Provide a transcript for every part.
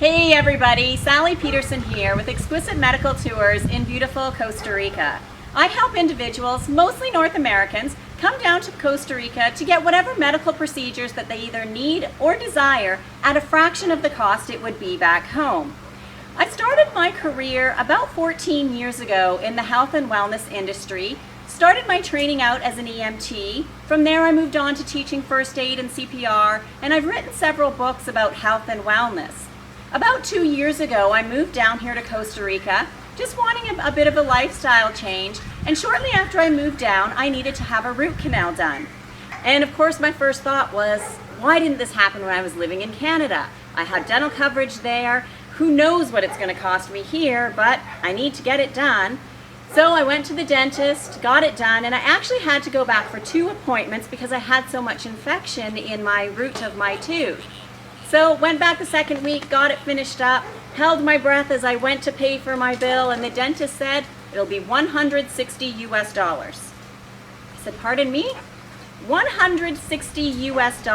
Hey everybody, Sally Peterson here with Exquisite Medical Tours in beautiful Costa Rica. I help individuals, mostly North Americans, come down to Costa Rica to get whatever medical procedures that they either need or desire at a fraction of the cost it would be back home. I started my career about 14 years ago in the health and wellness industry, started my training out as an EMT. From there I moved on to teaching first aid and CPR, and I've written several books about health and wellness. About 2 years ago, I moved down here to Costa Rica, just wanting a bit of a lifestyle change, and shortly after I moved down, I needed to have a root canal done. And of course, my first thought was, why didn't this happen when I was living in Canada? I had dental coverage there. Who knows what it's going to cost me here, but I need to get it done. So I went to the dentist, got it done, and I actually had to go back for 2 appointments because I had so much infection in my root of my tooth. So went back the second week, got it finished up, held my breath as I went to pay for my bill, and the dentist said, it'll be $160 US. I said, pardon me? $160 US.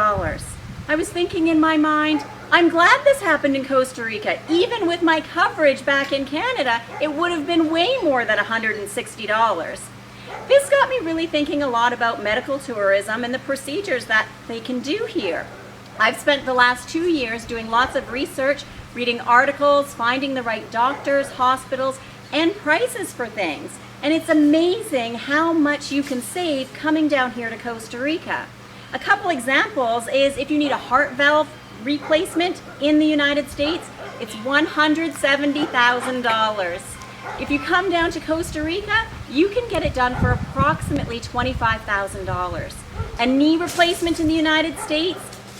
I was thinking in my mind, I'm glad this happened in Costa Rica. Even with my coverage back in Canada, it would have been way more than $160. This got me really thinking a lot about medical tourism and the procedures that they can do here. I've spent the last 2 years doing lots of research, reading articles, finding the right doctors, hospitals, and prices for things. And it's amazing how much you can save coming down here to Costa Rica. A couple examples is if you need a heart valve replacement in the United States, it's $170,000. If you come down to Costa Rica, you can get it done for approximately $25,000. A knee replacement in the United States,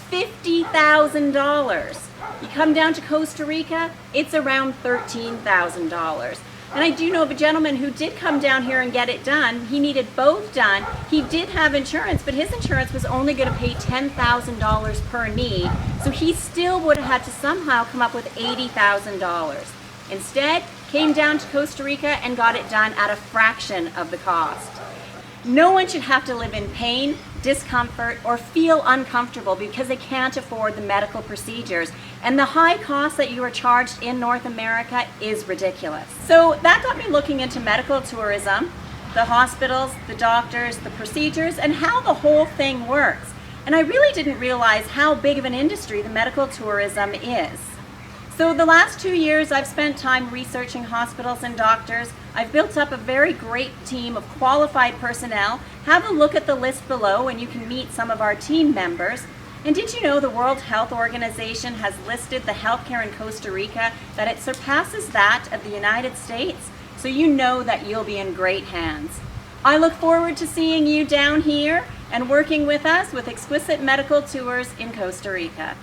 $50,000. You come down to Costa Rica, it's around $13,000. And I do know of a gentleman who did come down here and get it done. He needed both done. He did have insurance, but his insurance was only going to pay $10,000 per knee, so he still would have had to somehow come up with $80,000. Instead, came down to Costa Rica and got it done at a fraction of the cost. No one should have to live in pain, discomfort, or feel uncomfortable because they can't afford the medical procedures. And the high cost that you are charged in North America is ridiculous. So that got me looking into medical tourism, the hospitals, the doctors, the procedures, and how the whole thing works. And I really didn't realize how big of an industry the medical tourism is. So the last 2 years I've spent time researching hospitals and doctors. I've built up a very great team of qualified personnel. Have a look at the list below and you can meet some of our team members. And did you know the World Health Organization has listed the healthcare in Costa Rica that it surpasses that of the United States? So you know that you'll be in great hands. I look forward to seeing you down here and working with us with Exquisite Medical Tours in Costa Rica.